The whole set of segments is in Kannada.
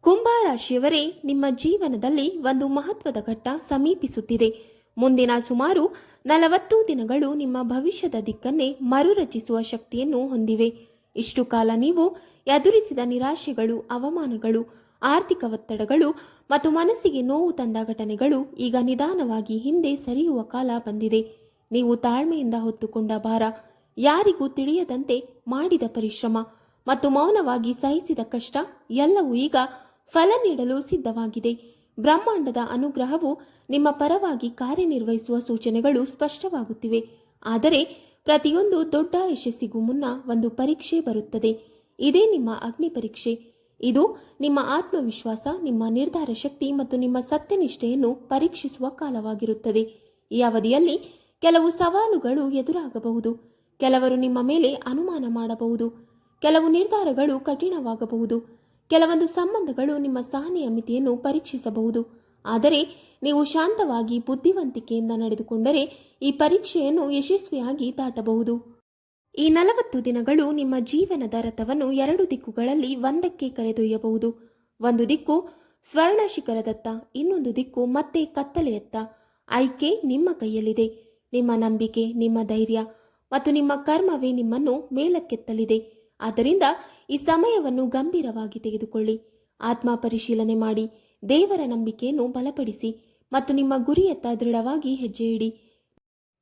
ಕುಂಭ ರಾಶಿಯವರೇ, ನಿಮ್ಮ ಜೀವನದಲ್ಲಿ ಒಂದು ಮಹತ್ವದ ಘಟ್ಟ ಸಮೀಪಿಸುತ್ತಿದೆ. ಮುಂದಿನ ಸುಮಾರು 40 ದಿನಗಳು ನಿಮ್ಮ ಭವಿಷ್ಯದ ದಿಕ್ಕನ್ನೇ ಮರುರಚಿಸುವ ಶಕ್ತಿಯನ್ನು ಹೊಂದಿವೆ. ಇಷ್ಟು ಕಾಲ ನೀವು ಎದುರಿಸಿದ ನಿರಾಶೆಗಳು, ಅವಮಾನಗಳು, ಆರ್ಥಿಕ ಒತ್ತಡಗಳು ಮತ್ತು ಮನಸ್ಸಿಗೆ ನೋವು ತಂದ ಘಟನೆಗಳು ಈಗ ನಿಧಾನವಾಗಿ ಹಿಂದೆ ಸರಿಯುವ ಕಾಲ ಬಂದಿದೆ. ನೀವು ತಾಳ್ಮೆಯಿಂದ ಹೊತ್ತುಕೊಂಡ ಭಾರ, ಯಾರಿಗೂ ತಿಳಿಯದಂತೆ ಮಾಡಿದ ಪರಿಶ್ರಮ ಮತ್ತು ಮೌನವಾಗಿ ಸಹಿಸಿದ ಕಷ್ಟ ಎಲ್ಲವೂ ಈಗ ಫಲ ನೀಡಲು ಸಿದ್ಧವಾಗಿದೆ. ಬ್ರಹ್ಮಾಂಡದ ಅನುಗ್ರಹವು ನಿಮ್ಮ ಪರವಾಗಿ ಕಾರ್ಯನಿರ್ವಹಿಸುವ ಸೂಚನೆಗಳು ಸ್ಪಷ್ಟವಾಗುತ್ತಿವೆ. ಆದರೆ ಪ್ರತಿಯೊಂದು ದೊಡ್ಡ ಯಶಸ್ಸಿಗೂ ಮುನ್ನ ಒಂದು ಪರೀಕ್ಷೆ ಬರುತ್ತದೆ. ಇದೇ ನಿಮ್ಮ ಅಗ್ನಿ ಪರೀಕ್ಷೆ. ಇದು ನಿಮ್ಮ ಆತ್ಮವಿಶ್ವಾಸ, ನಿಮ್ಮ ನಿರ್ಧಾರ ಶಕ್ತಿ ಮತ್ತು ನಿಮ್ಮ ಸತ್ಯನಿಷ್ಠೆಯನ್ನು ಪರೀಕ್ಷಿಸುವ ಕಾಲವಾಗಿರುತ್ತದೆ. ಈ ಅವಧಿಯಲ್ಲಿ ಕೆಲವು ಸವಾಲುಗಳು ಎದುರಾಗಬಹುದು. ಕೆಲವರು ನಿಮ್ಮ ಮೇಲೆ ಅನುಮಾನ ಮಾಡಬಹುದು. ಕೆಲವು ನಿರ್ಧಾರಗಳು ಕಠಿಣವಾಗಬಹುದು. ಕೆಲವೊಂದು ಸಂಬಂಧಗಳು ನಿಮ್ಮ ಸಹನೆಯ ಮಿತಿಯನ್ನು ಪರೀಕ್ಷಿಸಬಹುದು. ಆದರೆ ನೀವು ಶಾಂತವಾಗಿ ಬುದ್ಧಿವಂತಿಕೆಯಿಂದ ನಡೆದುಕೊಂಡರೆ ಈ ಪರೀಕ್ಷೆಯನ್ನು ಯಶಸ್ವಿಯಾಗಿ ದಾಟಬಹುದು. ಈ 40 ದಿನಗಳು ನಿಮ್ಮ ಜೀವನದ ರಥವನ್ನು 2 ದಿಕ್ಕುಗಳಲ್ಲಿ ಒಂದಕ್ಕೆ ಕರೆದೊಯ್ಯಬಹುದು. ಒಂದು ದಿಕ್ಕು ಸ್ವರ್ಣ ಶಿಖರದತ್ತ, ಇನ್ನೊಂದು ದಿಕ್ಕು ಮತ್ತೆ ಕತ್ತಲೆಯತ್ತ. ಆಯ್ಕೆ ನಿಮ್ಮ ಕೈಯಲ್ಲಿದೆ. ನಿಮ್ಮ ನಂಬಿಕೆ, ನಿಮ್ಮ ಧೈರ್ಯ ಮತ್ತು ನಿಮ್ಮ ಕರ್ಮವೇ ನಿಮ್ಮನ್ನು ಮೇಲಕ್ಕೆತ್ತಲಿದೆ. ಆದ್ದರಿಂದ ಈ ಸಮಯವನ್ನು ಗಂಭೀರವಾಗಿ ತೆಗೆದುಕೊಳ್ಳಿ. ಆತ್ಮ ಪರಿಶೀಲನೆ ಮಾಡಿ, ದೇವರ ನಂಬಿಕೆಯನ್ನು ಬಲಪಡಿಸಿ ಮತ್ತು ನಿಮ್ಮ ಗುರಿಯತ್ತ ದೃಢವಾಗಿ ಹೆಜ್ಜೆ ಇಡಿ.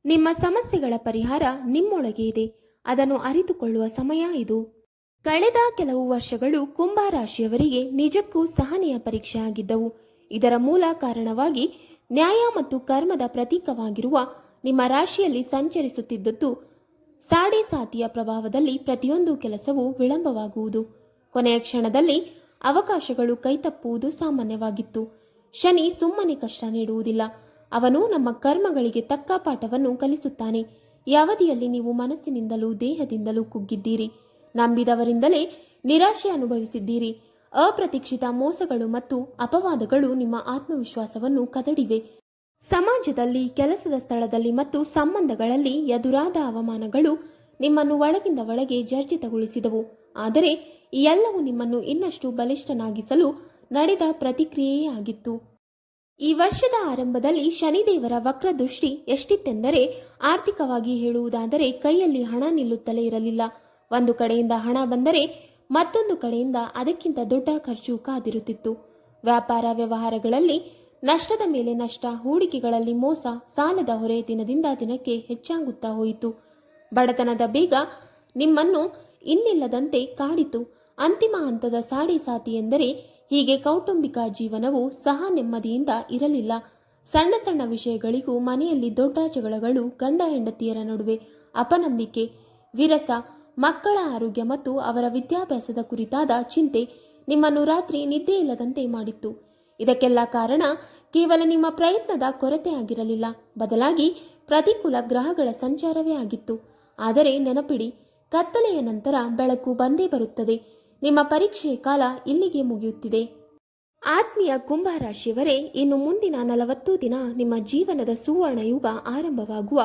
ನಿಮ್ಮ ಸಮಸ್ಯೆಗಳ ಪರಿಹಾರ ನಿಮ್ಮೊಳಗೆ ಇದೆ. ಅದನ್ನು ಅರಿತುಕೊಳ್ಳುವ ಸಮಯ ಇದು. ಕಳೆದ ಕೆಲವು ವರ್ಷಗಳು ಕುಂಭ ರಾಶಿಯವರಿಗೆ ನಿಜಕ್ಕೂ ಸಹನೆಯ ಪರೀಕ್ಷೆಯಾಗಿದ್ದವು. ಇದರ ಮೂಲ ಕಾರಣವಾಗಿ ನ್ಯಾಯ ಮತ್ತು ಕರ್ಮದ ಪ್ರತೀಕವಾಗಿರುವ ನಿಮ್ಮ ರಾಶಿಯಲ್ಲಿ ಸಂಚರಿಸುತ್ತಿದ್ದದ್ದು ಸಾಡೆ ಸಾತಿಯ ಪ್ರಭಾವದಲ್ಲಿ ಪ್ರತಿಯೊಂದು ಕೆಲಸವೂ ವಿಳಂಬವಾಗುವುದು. ಕೊನೆಯ ಕ್ಷಣದಲ್ಲಿ ಅವಕಾಶಗಳು ಕೈತಪ್ಪುವುದು ಸಾಮಾನ್ಯವಾಗಿತ್ತು. ಶನಿ ಸುಮ್ಮನೆ ಕಷ್ಟ ನೀಡುವುದಿಲ್ಲ. ಅವನು ನಮ್ಮ ಕರ್ಮಗಳಿಗೆ ತಕ್ಕ ಪಾಠವನ್ನು ಕಲಿಸುತ್ತಾನೆ. ಈ ಅವಧಿಯಲ್ಲಿ ನೀವು ಮನಸ್ಸಿನಿಂದಲೂ ದೇಹದಿಂದಲೂ ಕುಗ್ಗಿದ್ದೀರಿ. ನಂಬಿದವರಿಂದಲೇ ನಿರಾಶೆ ಅನುಭವಿಸಿದ್ದೀರಿ. ಅಪ್ರತೀಕ್ಷಿತ ಮೋಸಗಳು ಮತ್ತು ಅಪವಾದಗಳು ನಿಮ್ಮ ಆತ್ಮವಿಶ್ವಾಸವನ್ನು ಕದಡಿವೆ. ಸಮಾಜದಲ್ಲಿ, ಕೆಲಸದ ಸ್ಥಳದಲ್ಲಿ ಮತ್ತು ಸಂಬಂಧಗಳಲ್ಲಿ ಎದುರಾದ ಅವಮಾನಗಳು ನಿಮ್ಮನ್ನು ಒಳಗಿಂದ ಒಳಗೆ ಜರ್ಜಿತಗೊಳಿಸಿದವು. ಆದರೆ ಈ ಎಲ್ಲವೂ ನಿಮ್ಮನ್ನು ಇನ್ನಷ್ಟು ಬಲಿಷ್ಠನಾಗಿಸಲು ನಡೆದ ಪ್ರತಿಕ್ರಿಯೆಯೇ ಆಗಿತ್ತು. ಈ ವರ್ಷದ ಆರಂಭದಲ್ಲಿ ಶನಿದೇವರ ವಕ್ರದೃಷ್ಟಿ ಎಷ್ಟಿತ್ತೆಂದರೆ, ಆರ್ಥಿಕವಾಗಿ ಹೇಳುವುದಾದರೆ ಕೈಯಲ್ಲಿ ಹಣ ನಿಲ್ಲುತ್ತಲೇ ಇರಲಿಲ್ಲ. ಒಂದು ಕಡೆಯಿಂದ ಹಣ ಬಂದರೆ ಮತ್ತೊಂದು ಕಡೆಯಿಂದ ಅದಕ್ಕಿಂತ ದೊಡ್ಡ ಖರ್ಚು ಕಾದಿರುತ್ತಿತ್ತು. ವ್ಯಾಪಾರ ವ್ಯವಹಾರಗಳಲ್ಲಿ ನಷ್ಟದ ಮೇಲೆ ನಷ್ಟ, ಹೂಡಿಕೆಗಳಲ್ಲಿ ಮೋಸ, ಸಾಲದ ಹೊರೆ ದಿನದಿಂದ ದಿನಕ್ಕೆ ಹೆಚ್ಚಾಗುತ್ತಾ ಹೋಯಿತು. ಬಡತನದ ಬೇಗ ನಿಮ್ಮನ್ನು ಇನ್ನಿಲ್ಲದಂತೆ ಕಾಡಿತು. ಅಂತಿಮ ಹಂತದ ಸಾಡೆ ಸಾತಿ ಎಂದರೆ ಹೀಗೆ ಕೌಟುಂಬಿಕ ಜೀವನವು ಸಹ ನೆಮ್ಮದಿಯಿಂದ ಇರಲಿಲ್ಲ. ಸಣ್ಣ ಸಣ್ಣ ವಿಷಯಗಳಿಗೂ ಮನೆಯಲ್ಲಿ ದೊಡ್ಡ ಜಗಳಗಳು, ಗಂಡ ಹೆಂಡತಿಯರ ನಡುವೆ ಅಪನಂಬಿಕೆ, ವಿರಸ, ಮಕ್ಕಳ ಆರೋಗ್ಯ ಮತ್ತು ಅವರ ವಿದ್ಯಾಭ್ಯಾಸದ ಕುರಿತಾದ ಚಿಂತೆ ನಿಮ್ಮನ್ನು ರಾತ್ರಿ ನಿದ್ದೆ ಇಲ್ಲದಂತೆ ಮಾಡಿತ್ತು. ಇದಕ್ಕೆಲ್ಲ ಕಾರಣ ಕೇವಲ ನಿಮ್ಮ ಪ್ರಯತ್ನದ ಕೊರತೆ ಆಗಿರಲಿಲ್ಲ, ಬದಲಾಗಿ ಪ್ರತಿಕೂಲ ಗ್ರಹಗಳ ಸಂಚಾರವೇ ಆಗಿತ್ತು. ಆದರೆ ನೆನಪಿಡಿ, ಕತ್ತಲೆಯ ನಂತರ ಬೆಳಕು ಬಂದೇ ಬರುತ್ತದೆ. ನಿಮ್ಮ ಪರೀಕ್ಷೆಯ ಕಾಲ ಇಲ್ಲಿಗೆ ಮುಗಿಯುತ್ತಿದೆ. ಆತ್ಮೀಯ ಕುಂಭ ರಾಶಿಯವರೇ, ಇನ್ನು ಮುಂದಿನ 40 ದಿನ ನಿಮ್ಮ ಜೀವನದ ಸುವರ್ಣ ಯುಗ ಆರಂಭವಾಗುವ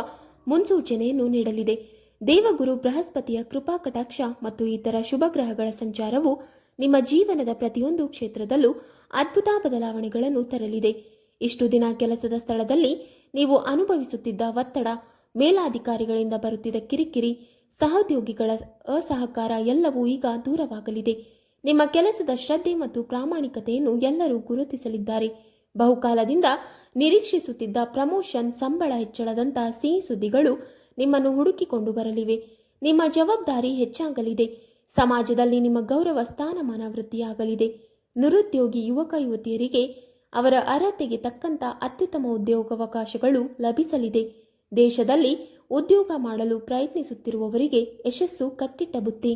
ಮುನ್ಸೂಚನೆಯನ್ನು ನೀಡಲಿದೆ. ದೇವಗುರು ಬೃಹಸ್ಪತಿಯ ಕೃಪಾ ಕಟಾಕ್ಷ ಮತ್ತು ಇತರ ಶುಭ ಗ್ರಹಗಳ ಸಂಚಾರವು ನಿಮ್ಮ ಜೀವನದ ಪ್ರತಿಯೊಂದು ಕ್ಷೇತ್ರದಲ್ಲೂ ಅದ್ಭುತ ಬದಲಾವಣೆಗಳನ್ನು ತರಲಿದೆ. ಇಷ್ಟು ದಿನ ಕೆಲಸದ ಸ್ಥಳದಲ್ಲಿ ನೀವು ಅನುಭವಿಸುತ್ತಿದ್ದ ಒತ್ತಡ, ಮೇಲಾಧಿಕಾರಿಗಳಿಂದ ಬರುತ್ತಿದ್ದ ಕಿರಿಕಿರಿ, ಸಹೋದ್ಯೋಗಿಗಳ ಅಸಹಕಾರ ಎಲ್ಲವೂ ಈಗ ದೂರವಾಗಲಿದೆ. ನಿಮ್ಮ ಕೆಲಸದ ಶ್ರದ್ಧೆ ಮತ್ತು ಪ್ರಾಮಾಣಿಕತೆಯನ್ನು ಎಲ್ಲರೂ ಗುರುತಿಸಲಿದ್ದಾರೆ. ಬಹುಕಾಲದಿಂದ ನಿರೀಕ್ಷಿಸುತ್ತಿದ್ದ ಪ್ರಮೋಷನ್, ಸಂಬಳ ಹೆಚ್ಚಳದಂತಹ ಸಿಹಿ ಸುದ್ದಿಗಳು ನಿಮ್ಮನ್ನು ಹುಡುಕಿಕೊಂಡು ಬರಲಿವೆ. ನಿಮ್ಮ ಜವಾಬ್ದಾರಿ ಹೆಚ್ಚಾಗಲಿದೆ. ಸಮಾಜದಲ್ಲಿ ನಿಮ್ಮ ಗೌರವ ಸ್ಥಾನಮಾನ ವೃದ್ಧಿಯಾಗಲಿದೆ. ನಿರುದ್ಯೋಗಿ ಯುವಕ ಯುವತಿಯರಿಗೆ ಅವರ ಅರ್ಹತೆಗೆ ತಕ್ಕಂತ ಅತ್ಯುತ್ತಮ ಉದ್ಯೋಗಾವಕಾಶಗಳು ಲಭಿಸಲಿದೆ. ದೇಶದಲ್ಲಿ ಉದ್ಯೋಗ ಮಾಡಲು ಪ್ರಯತ್ನಿಸುತ್ತಿರುವವರಿಗೆ ಯಶಸ್ಸು ಕಟ್ಟಿಟ್ಟ ಬುತ್ತಿ.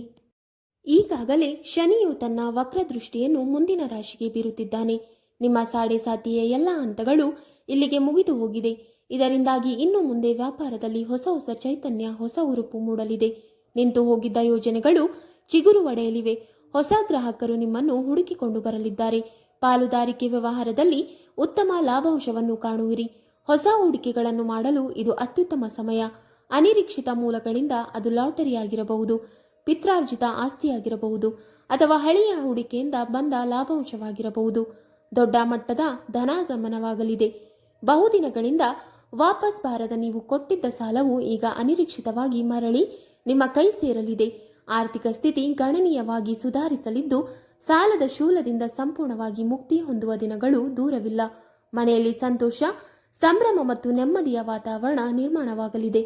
ಈಗಾಗಲೇ ಶನಿಯು ತನ್ನ ವಕ್ರದೃಷ್ಟಿಯನ್ನು ಮುಂದಿನ ರಾಶಿಗೆ ಬೀರುತ್ತಿದ್ದಾನೆ. ನಿಮ್ಮ ಸಾಡೆ ಸಾತಿಯ ಎಲ್ಲ ಹಂತಗಳು ಇಲ್ಲಿಗೆ ಮುಗಿದು ಹೋಗಿದೆ. ಇದರಿಂದಾಗಿ ಇನ್ನು ಮುಂದೆ ವ್ಯಾಪಾರದಲ್ಲಿ ಹೊಸ ಹೊಸ ಚೈತನ್ಯ, ಹೊಸ ಹುರುಪು ಮೂಡಲಿದೆ. ನಿಂತು ಹೋಗಿದ್ದ ಯೋಜನೆಗಳು ಚಿಗುರು ಒಡೆಯಲಿವೆ. ಹೊಸ ಗ್ರಾಹಕರು ನಿಮ್ಮನ್ನು ಹುಡುಕಿಕೊಂಡು ಬರಲಿದ್ದಾರೆ. ಪಾಲುದಾರಿಕೆ ವ್ಯವಹಾರದಲ್ಲಿ ಉತ್ತಮ ಲಾಭಾಂಶವನ್ನು ಕಾಣುವಿರಿ. ಹೊಸ ಹೂಡಿಕೆಗಳನ್ನು ಮಾಡಲು ಇದು ಅತ್ಯುತ್ತಮ ಸಮಯ. ಅನಿರೀಕ್ಷಿತ ಮೂಲಗಳಿಂದ ಅದು ಲಾಟರಿಯಾಗಿರಬಹುದು. ಪಿತ್ರಾರ್ಜಿತ ಆಸ್ತಿಯಾಗಿರಬಹುದು ಅಥವಾ ಹಳೆಯ ಹೂಡಿಕೆಯಿಂದ ಬಂದ ಲಾಭಾಂಶವಾಗಿರಬಹುದು. ದೊಡ್ಡ ಮಟ್ಟದ ಧನಾಗಮನವಾಗಲಿದೆ. ಬಹುದಿನಗಳಿಂದ ವಾಪಸ್ ಬಾರದ ನೀವು ಕೊಟ್ಟಿದ್ದ ಸಾಲವು ಈಗ ಅನಿರೀಕ್ಷಿತವಾಗಿ ಮರಳಿ ನಿಮ್ಮ ಕೈ ಸೇರಲಿದೆ. ಆರ್ಥಿಕ ಸ್ಥಿತಿ ಗಣನೀಯವಾಗಿ ಸುಧಾರಿಸಲಿದ್ದು ಸಾಲದ ಶೂಲದಿಂದ ಸಂಪೂರ್ಣವಾಗಿ ಮುಕ್ತಿ ಹೊಂದುವ ದಿನಗಳು ದೂರವಿಲ್ಲ. ಮನೆಯಲ್ಲಿ ಸಂತೋಷ, ಸಂಭ್ರಮ ಮತ್ತು ನೆಮ್ಮದಿಯ ವಾತಾವರಣ ನಿರ್ಮಾಣವಾಗಲಿದೆ.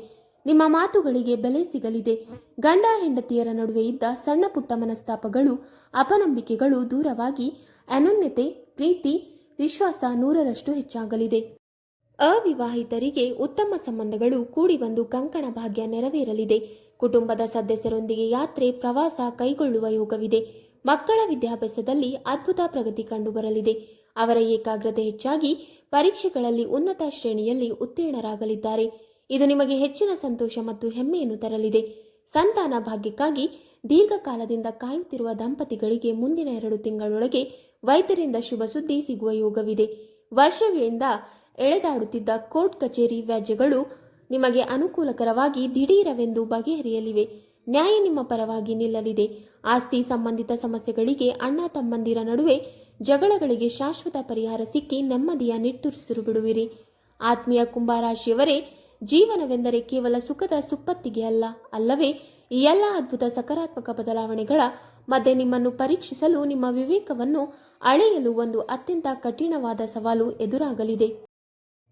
ನಿಮ್ಮ ಮಾತುಗಳಿಗೆ ಬೆಲೆ ಸಿಗಲಿದೆ. ಗಂಡ ಹೆಂಡತಿಯರ ನಡುವೆ ಇದ್ದ ಸಣ್ಣ ಪುಟ್ಟ ಮನಸ್ತಾಪಗಳು, ಅಪನಂಬಿಕೆಗಳು ದೂರವಾಗಿ ಅನನ್ಯತೆ, ಪ್ರೀತಿ, ವಿಶ್ವಾಸ 100ರಷ್ಟು ಹೆಚ್ಚಾಗಲಿದೆ. ಅವಿವಾಹಿತರಿಗೆ ಉತ್ತಮ ಸಂಬಂಧಗಳು ಕೂಡಿ ಬಂದು ಕಂಕಣ ಭಾಗ್ಯ ನೆರವೇರಲಿದೆ. ಕುಟುಂಬದ ಸದಸ್ಯರೊಂದಿಗೆ ಯಾತ್ರೆ, ಪ್ರವಾಸ ಕೈಗೊಳ್ಳುವ ಯೋಗವಿದೆ. ಮಕ್ಕಳ ವಿದ್ಯಾಭ್ಯಾಸದಲ್ಲಿ ಅದ್ಭುತ ಪ್ರಗತಿ ಕಂಡುಬರಲಿದೆ. ಅವರ ಏಕಾಗ್ರತೆ ಹೆಚ್ಚಾಗಿ ಪರೀಕ್ಷೆಗಳಲ್ಲಿ ಉನ್ನತ ಶ್ರೇಣಿಯಲ್ಲಿ ಉತ್ತೀರ್ಣರಾಗಲಿದ್ದಾರೆ. ಇದು ನಿಮಗೆ ಹೆಚ್ಚಿನ ಸಂತೋಷ ಮತ್ತು ಹೆಮ್ಮೆಯನ್ನು ತರಲಿದೆ. ಸಂತಾನ ಭಾಗ್ಯಕ್ಕಾಗಿ ದೀರ್ಘಕಾಲದಿಂದ ಕಾಯುತ್ತಿರುವ ದಂಪತಿಗಳಿಗೆ ಮುಂದಿನ 2 ತಿಂಗಳೊಳಗೆ ವೈದ್ಯರಿಂದ ಶುಭ ಸುದ್ದಿ ಸಿಗುವ ಯೋಗವಿದೆ. ವರ್ಷಗಳಿಂದ ಎಳೆದಾಡುತ್ತಿದ್ದ ಕೋರ್ಟ್ ಕಚೇರಿ ವ್ಯಾಜ್ಯಗಳು ನಿಮಗೆ ಅನುಕೂಲಕರವಾಗಿ ದಿಢೀರವೆಂದು ಬಗೆಹರಿಯಲಿವೆ. ನ್ಯಾಯ ನಿಮ್ಮ ಪರವಾಗಿ ನಿಲ್ಲಲಿದೆ. ಆಸ್ತಿ ಸಂಬಂಧಿತ ಸಮಸ್ಯೆಗಳಿಗೆ, ಅಣ್ಣ ತಮ್ಮಂದಿರ ನಡುವೆ ಜಗಳಗಳಿಗೆ ಶಾಶ್ವತ ಪರಿಹಾರ ಸಿಕ್ಕಿ ನೆಮ್ಮದಿಯ ನಿಟ್ಟುಸಿರು ಬಿಡುವಿರಿ. ಆತ್ಮೀಯ ಕುಂಭರಾಶಿಯವರೇ, ಜೀವನವೆಂದರೆ ಕೇವಲ ಸುಖದ ಸುಪ್ಪತ್ತಿಗೆ ಅಲ್ಲವೇ? ಈ ಎಲ್ಲ ಅದ್ಭುತ ಸಕಾರಾತ್ಮಕ ಬದಲಾವಣೆಗಳ ಮಧ್ಯೆ ನಿಮ್ಮನ್ನು ಪರೀಕ್ಷಿಸಲು, ನಿಮ್ಮ ವಿವೇಕವನ್ನು ಅಳೆಯಲು ಒಂದು ಅತ್ಯಂತ ಕಠಿಣವಾದ ಸವಾಲು ಎದುರಾಗಲಿದೆ.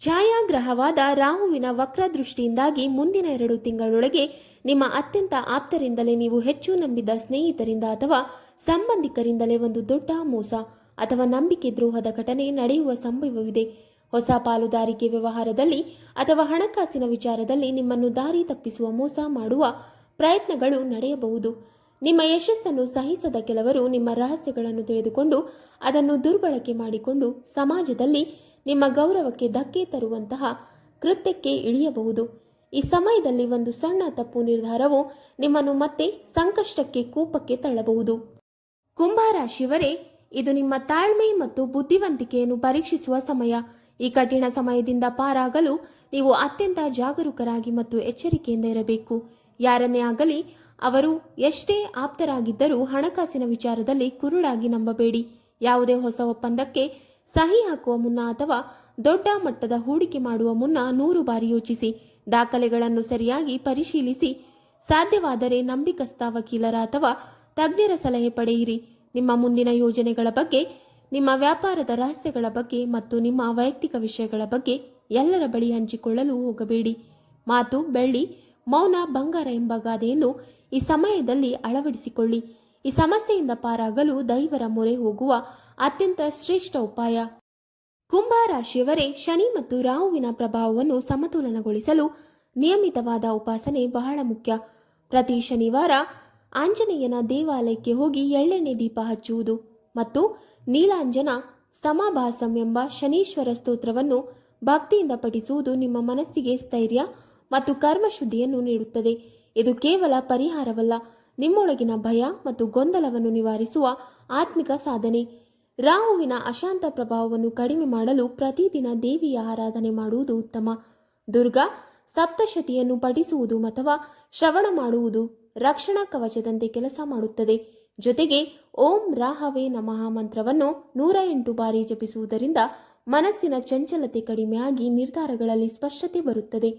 ಛಾಯಾಗ್ರಹವಾದ ರಾಹುವಿನ ವಕ್ರದೃಷ್ಟಿಯಿಂದಾಗಿ ಮುಂದಿನ 2 ತಿಂಗಳೊಳಗೆ ನಿಮ್ಮ ಅತ್ಯಂತ ಆಪ್ತರಿಂದಲೇ, ನೀವು ಹೆಚ್ಚು ನಂಬಿದ ಸ್ನೇಹಿತರಿಂದ ಅಥವಾ ಸಂಬಂಧಿಕರಿಂದಲೇ ಒಂದು ದೊಡ್ಡ ಮೋಸ ಅಥವಾ ನಂಬಿಕೆ ದ್ರೋಹದ ಘಟನೆ ನಡೆಯುವ ಸಂಭವವಿದೆ. ಹೊಸ ಪಾಲುದಾರಿಕೆ ವ್ಯವಹಾರದಲ್ಲಿ ಅಥವಾ ಹಣಕಾಸಿನ ವಿಚಾರದಲ್ಲಿ ನಿಮ್ಮನ್ನು ದಾರಿ ತಪ್ಪಿಸುವ ಮೋಸ ಮಾಡುವ ಪ್ರಯತ್ನಗಳು ನಡೆಯಬಹುದು. ನಿಮ್ಮ ಯಶಸ್ಸನ್ನು ಸಹಿಸದ ಕೆಲವರು ನಿಮ್ಮ ರಹಸ್ಯಗಳನ್ನು ತಿಳಿದುಕೊಂಡು ಅದನ್ನು ದುರ್ಬಳಕೆ ಮಾಡಿಕೊಂಡು ಸಮಾಜದಲ್ಲಿ ನಿಮ್ಮ ಗೌರವಕ್ಕೆ ಧಕ್ಕೆ ತರುವಂತಹ ಕೃತ್ಯಕ್ಕೆ ಇಳಿಯಬಹುದು. ಈ ಸಮಯದಲ್ಲಿ ಒಂದು ಸಣ್ಣ ತಪ್ಪು ನಿರ್ಧಾರವು ನಿಮ್ಮನ್ನು ಮತ್ತೆ ಸಂಕಷ್ಟಕ್ಕೆ, ಕೂಪಕ್ಕೆ ತಳ್ಳಬಹುದು. ಕುಂಭರಾಶಿಯವರೇ, ಇದು ನಿಮ್ಮ ತಾಳ್ಮೆ ಮತ್ತು ಬುದ್ಧಿವಂತಿಕೆಯನ್ನು ಪರೀಕ್ಷಿಸುವ ಸಮಯ. ಈ ಕಠಿಣ ಸಮಯದಿಂದ ಪಾರಾಗಲು ನೀವು ಅತ್ಯಂತ ಜಾಗರೂಕರಾಗಿ ಮತ್ತು ಎಚ್ಚರಿಕೆಯಿಂದ ಇರಬೇಕು. ಯಾರನ್ನೇ ಆಗಲಿ, ಅವರು ಎಷ್ಟೇ ಆಪ್ತರಾಗಿದ್ದರೂ ಹಣಕಾಸಿನ ವಿಚಾರದಲ್ಲಿ ಕುರುಡಾಗಿ ನಂಬಬೇಡಿ. ಯಾವುದೇ ಹೊಸ ಒಪ್ಪಂದಕ್ಕೆ ಸಹಿ ಹಾಕುವ ಮುನ್ನ ಅಥವಾ ದೊಡ್ಡ ಮಟ್ಟದ ಹೂಡಿಕೆ ಮಾಡುವ ಮುನ್ನ 100 ಬಾರಿ ಯೋಚಿಸಿ. ದಾಖಲೆಗಳನ್ನು ಸರಿಯಾಗಿ ಪರಿಶೀಲಿಸಿ. ಸಾಧ್ಯವಾದರೆ ನಂಬಿಕಸ್ಥ ವಕೀಲರ ಅಥವಾ ತಜ್ಞರ ಸಲಹೆ ಪಡೆಯಿರಿ. ನಿಮ್ಮ ಮುಂದಿನ ಯೋಜನೆಗಳ ಬಗ್ಗೆ, ನಿಮ್ಮ ವ್ಯಾಪಾರದ ರಹಸ್ಯಗಳ ಬಗ್ಗೆ ಮತ್ತು ನಿಮ್ಮ ವೈಯಕ್ತಿಕ ವಿಷಯಗಳ ಬಗ್ಗೆ ಎಲ್ಲರ ಬಳಿ ಹಂಚಿಕೊಳ್ಳಲು ಹೋಗಬೇಡಿ. ಮಾತು ಬೆಳ್ಳಿ, ಮೌನ ಬಂಗಾರ ಎಂಬ ಗಾದೆಯನ್ನು ಈ ಸಮಯದಲ್ಲಿ ಅಳವಡಿಸಿಕೊಳ್ಳಿ. ಈ ಸಮಸ್ಯೆಯಿಂದ ಪಾರಾಗಲು ದೈವರ ಮೊರೆ ಹೋಗುವ ಅತ್ಯಂತ ಶ್ರೇಷ್ಠ ಉಪಾಯ. ಕುಂಭರಾಶಿಯವರೇ, ಶನಿ ಮತ್ತು ರಾಹುವಿನ ಪ್ರಭಾವವನ್ನು ಸಮತೋಲನಗೊಳಿಸಲು ನಿಯಮಿತವಾದ ಉಪಾಸನೆ ಬಹಳ ಮುಖ್ಯ. ಪ್ರತಿ ಶನಿವಾರ ಆಂಜನೇಯನ ದೇವಾಲಯಕ್ಕೆ ಹೋಗಿ ಎಳ್ಳೆಣ್ಣೆ ದೀಪ ಹಚ್ಚುವುದು ಮತ್ತು ನೀಲಾಂಜನ ಸಮಾಭಾಸಂ ಎಂಬ ಶನೀಶ್ವರ ಸ್ತೋತ್ರವನ್ನು ಭಕ್ತಿಯಿಂದ ಪಠಿಸುವುದು ನಿಮ್ಮ ಮನಸ್ಸಿಗೆ ಸ್ಥೈರ್ಯ ಮತ್ತು ಕರ್ಮಶುದ್ಧಿಯನ್ನು ನೀಡುತ್ತದೆ. ಇದು ಕೇವಲ ಪರಿಹಾರವಲ್ಲ, ನಿಮ್ಮೊಳಗಿನ ಭಯ ಮತ್ತು ಗೊಂದಲವನ್ನು ನಿವಾರಿಸುವ ಆತ್ಮಿಕ ಸಾಧನೆ. ರಾಹುವಿನ ಅಶಾಂತ ಪ್ರಭಾವವನ್ನು ಕಡಿಮೆ ಮಾಡಲು ಪ್ರತಿದಿನ ದೇವಿಯ ಆರಾಧನೆ ಮಾಡುವುದು ಉತ್ತಮ. ದುರ್ಗಾ ಸಪ್ತಶತಿಯನ್ನು ಪಠಿಸುವುದು ಅಥವಾ ಶ್ರವಣ ಮಾಡುವುದು ರಕ್ಷಣಾ ಕವಚದಂತೆ ಕೆಲಸ ಮಾಡುತ್ತದೆ. ಜೊತೆಗೆ ಓಂ ರಾಹವೇ ನಮಃ ಮಂತ್ರವನ್ನು 108 ಬಾರಿ ಜಪಿಸುವುದರಿಂದ ಮನಸ್ಸಿನ ಚಂಚಲತೆ ಕಡಿಮೆಯಾಗಿ ನಿರ್ಧಾರಗಳಲ್ಲಿ ಸ್ಪಷ್ಟತೆ ಬರುತ್ತದೆ.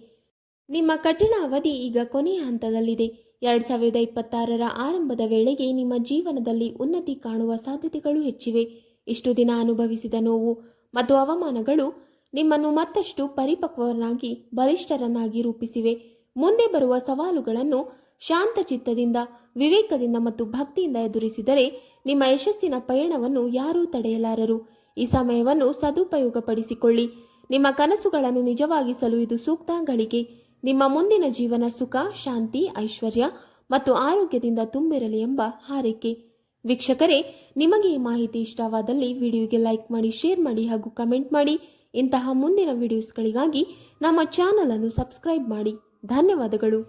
ನಿಮ್ಮ ಕಠಿಣ ಅವಧಿ ಈಗ ಕೊನೆಯ ಹಂತದಲ್ಲಿದೆ. 2026ರ ಆರಂಭದ ವೇಳೆಗೆ ನಿಮ್ಮ ಜೀವನದಲ್ಲಿ ಉನ್ನತಿ ಕಾಣುವ ಸಾಧ್ಯತೆಗಳು ಹೆಚ್ಚಿವೆ. ಇಷ್ಟು ದಿನ ಅನುಭವಿಸಿದ ನೋವು ಮತ್ತು ಅವಮಾನಗಳು ನಿಮ್ಮನ್ನು ಮತ್ತಷ್ಟು ಪರಿಪಕ್ವನಾಗಿ, ಬಲಿಷ್ಠರನ್ನಾಗಿ ರೂಪಿಸಿವೆ. ಮುಂದೆ ಬರುವ ಸವಾಲುಗಳನ್ನು ಶಾಂತಚಿತ್ತದಿಂದ, ವಿವೇಕದಿಂದ ಮತ್ತು ಭಕ್ತಿಯಿಂದ ಎದುರಿಸಿದರೆ ನಿಮ್ಮ ಯಶಸ್ಸಿನ ಪಯಣವನ್ನು ಯಾರೂ ತಡೆಯಲಾರರು. ಈ ಸಮಯವನ್ನು ಸದುಪಯೋಗಪಡಿಸಿಕೊಳ್ಳಿ. ನಿಮ್ಮ ಕನಸುಗಳನ್ನು ನಿಜವಾಗಿಸಲು ಇದು ಸೂಕ್ತ ಗಳಿಗೆ. ನಿಮ್ಮ ಮುಂದಿನ ಜೀವನ ಸುಖ, ಶಾಂತಿ, ಐಶ್ವರ್ಯ ಮತ್ತು ಆರೋಗ್ಯದಿಂದ ತುಂಬಿರಲಿ ಎಂಬ ಹಾರೈಕೆ. ವೀಕ್ಷಕರೇ, ನಿಮಗೆ ಈ ಮಾಹಿತಿ ಇಷ್ಟವಾದಲ್ಲಿ ವಿಡಿಯೋಗೆ ಲೈಕ್ ಮಾಡಿ, ಶೇರ್ ಮಾಡಿ ಹಾಗೂ ಕಮೆಂಟ್ ಮಾಡಿ. ಇಂತಹ ಮುಂದಿನ ವಿಡಿಯೋಸ್ಗಳಿಗಾಗಿ ನಮ್ಮ ಚಾನಲ್ ಅನ್ನು ಸಬ್ಸ್ಕ್ರೈಬ್ ಮಾಡಿ. ಧನ್ಯವಾದಗಳು.